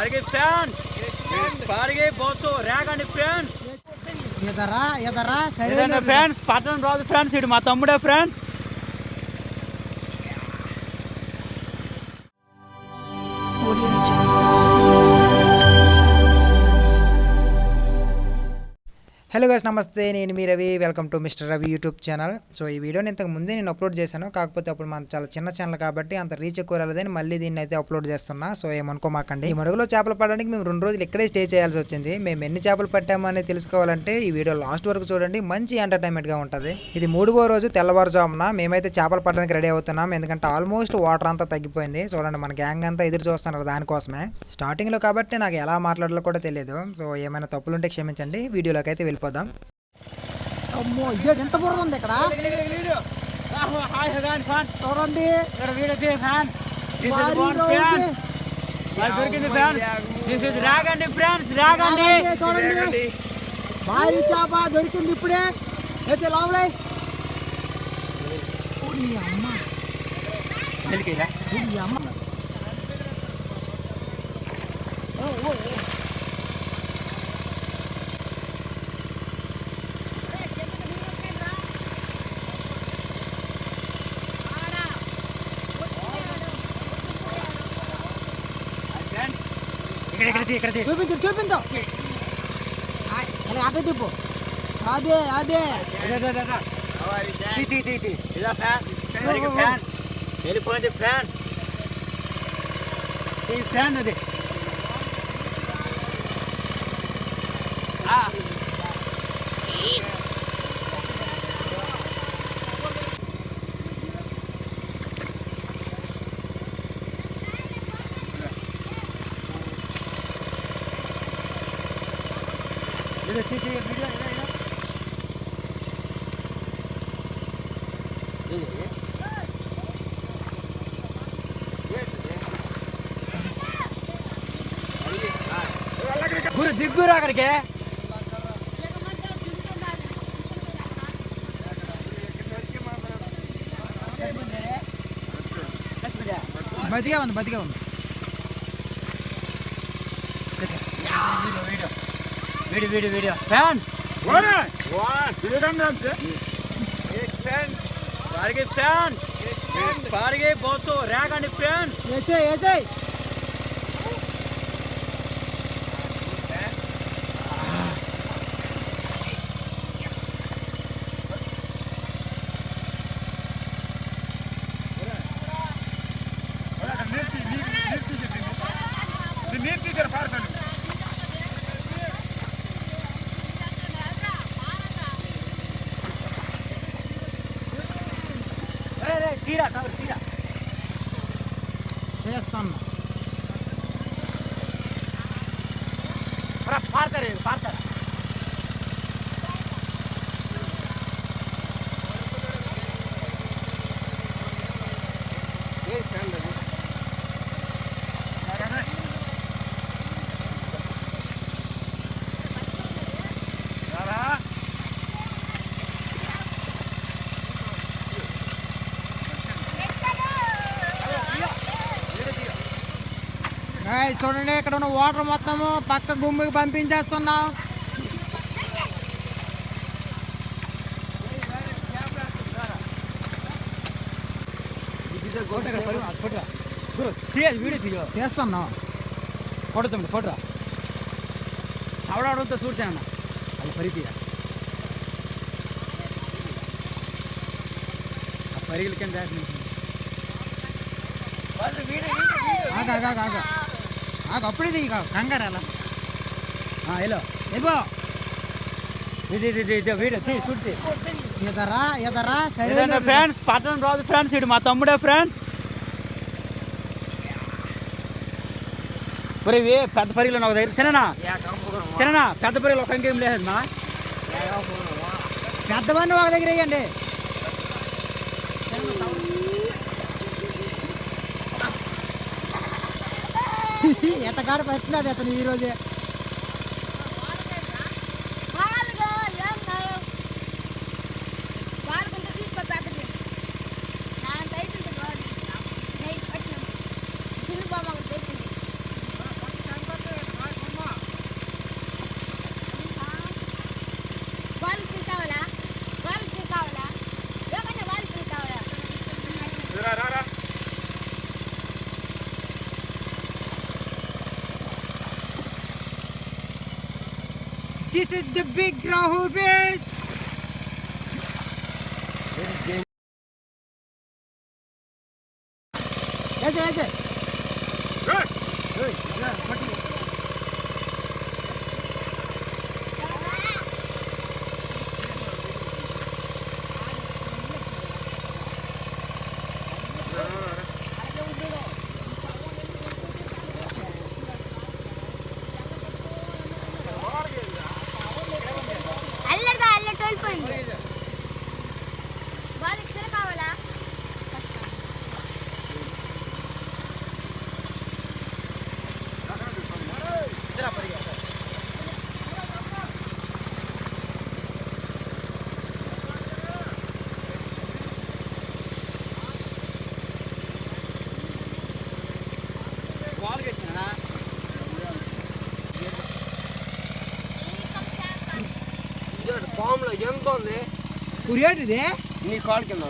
పారిగే fan పారిగే బోతో రాగండి ఫ్రెండ్స్ ఎదరా ఫ్రెండ్స్ పట్టణం రాదు ఫ్రెండ్స్ ఇటు మా తమ్ముడే ఫ్రెండ్స్. హలో గైస్, నమస్తే. నేను మీ Ravi. Welcome to mister Ravi YouTube channel. So ఈ వీడియోని ఇంతకు ముందే నేను అప్లోడ్ చేశాను, కాకపోతే అప్పుడు మన చాలా చిన్న ఛానల్ కాబట్టి అంత రీచ్ ఎక్కువ రాలేదని మళ్ళీ దీన్ని అయితే అప్లోడ్ చేస్తున్నా. సో ఏమనుకోమాకండి. ఈ మడుగులో చేపలు పడడానికి మేము 2 రోజులు ఇక్కడే స్టే చేయాల్సి వచ్చింది. మేము ఎన్ని చేపలు పట్టామో అనేది తెలుసుకోవాలంటే ఈ వీడియో లాస్ట్ వరకు చూడండి, మంచి ఎంటర్టైన్మెంట్గా ఉంటుంది. ఇది 3వ రోజు తెల్లవారుజామున మేమైతే చేపలు పట్టడానికి రెడీ అవుతున్నాం, ఎందుకంటే ఆల్మోస్ట్ వాటర్ అంతా తగ్గిపోయింది. చూడండి, మన గ్యాంగ్ అంతా ఎదురు చూస్తున్నారు దానికోసమే. స్టార్టింగ్లో కాబట్టి నాకు ఎలా మాట్లాడాలో కూడా తెలియదు. సో ఏమైనా తప్పులుంటే క్షమించండి. వీడియోలోకి అయితే వెళ్ళిపోదాం. అమ్మో, ఇదే ఎంత బుర్ర ఉంది ఇక్కడ. చూడండి, రాగండి ఫ్రెండ్స్, రాగండి. చూడండి, భారీ చేప దొరికింది ఇప్పుడే. అయితే లోపలే అమ్మ. చూపించు అటే తిప్పు. అదే వెళ్ళిపోయింది ఫ్యాన్. ఈ ఫ్యాన్ అది దిగ్గురు అక్కడికి. బతిగా ఉంది. వీడియో ఫ్యాన్ పారిగే బోతో రాగండి ఫ్రెండ్స్. ఏసేయ్ తీరా చేస్తాను. పాడతారా చూడండి, ఇక్కడ ఉన్న వాటర్ మొత్తము పక్క గుమ్మికి పంపించేస్తున్నాం. చేస్తున్నా ఫోటో ఆవిడ చూసాను అది పరితీరా ఆ పరిగెల కింద అప్పుడే ఇక కంగారు అలా హలో వెళ్ళిపో. వీడియో చూసి ఎదరా ఫ్రెండ్స్ పట్టణం రాదు ఫ్రెండ్స్ ఇటు మా తమ్ముడే ఫ్రెండ్స్. పెద్ద పరిగెలు ఒక దగ్గర చిన్న పెద్ద పరిగెలు ఒక ఇంకేం లేదు మా పెద్దవన్నీ ఒక దగ్గర వేయండి. ఎతగాడు పట్టినాడు అతను ఈరోజే. This is the big Rahul fish. ఏసే పాములో ఎంత ఉంది కురియేటిది నీ కాల్ కింద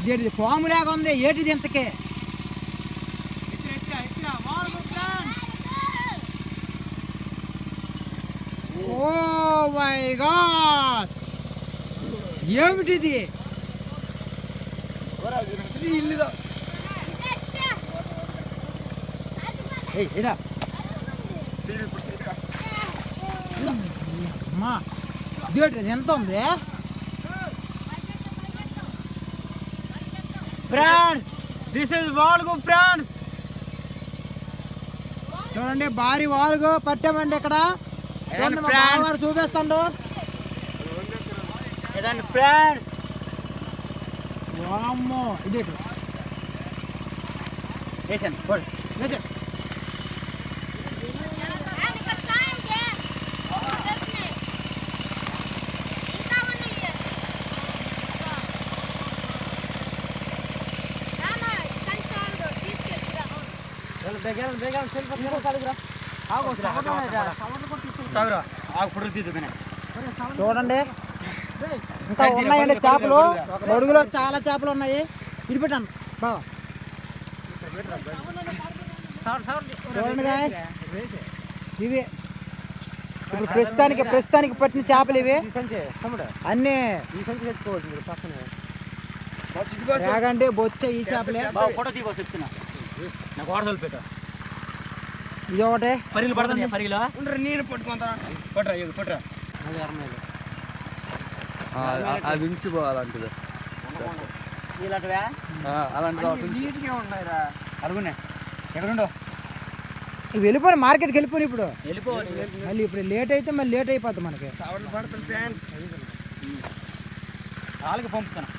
ఇదేటిది పాము లాగా ఉంది. ఏటిది ఇంతకే? ఓ మై గాడ్, ఏమిటిది? అమ్మా, ఇదేటిది ఎంత ఉంది? Friends, this is vlog friends. చూడండి, భారీ వాలుగు పట్టామండి ఇక్కడ. చూడండి, మా బావగారు చూపిస్తాడు. ఫ్రెండ్స్, వామ్మో, ఇదే చూడండి, ఇంకా ఉన్నాయండి చేపలు. అడుగులో చాలా చేపలు ఉన్నాయి. ఇది పెట్టాను బావ. చూడండి గాయ్, ఇవి ఇప్పుడు ప్రస్తుతానికి పట్టిన చేపలు ఇవి అన్నీ. రాగండి బొచ్చ ఈ చేపలే. ఫోటో తీగో చెప్తున్నా, నాకు వాడదలు పెట్ట. ఇది ఒకటే పరిగిలు పడుతుంది. పరిగిలో నీరు పట్టుకుంటారా? పట్టరా, పట్టరా. అది ఉంచిపోవాలంటే ఇలాంటివా నీట్గా ఉన్నాయిరా. అడుగునే ఎక్కడుండో ఇవి వెళ్ళిపోయి మార్కెట్కి వెళ్ళిపోయి. ఇప్పుడు వెళ్ళిపోవాలి. మళ్ళీ ఇప్పుడు లేట్ అయితే మళ్ళీ లేట్ అయిపోద్ది మనకి. పడుతుంది ఫ్యాన్స్ వాళ్ళకి పంపుతాను.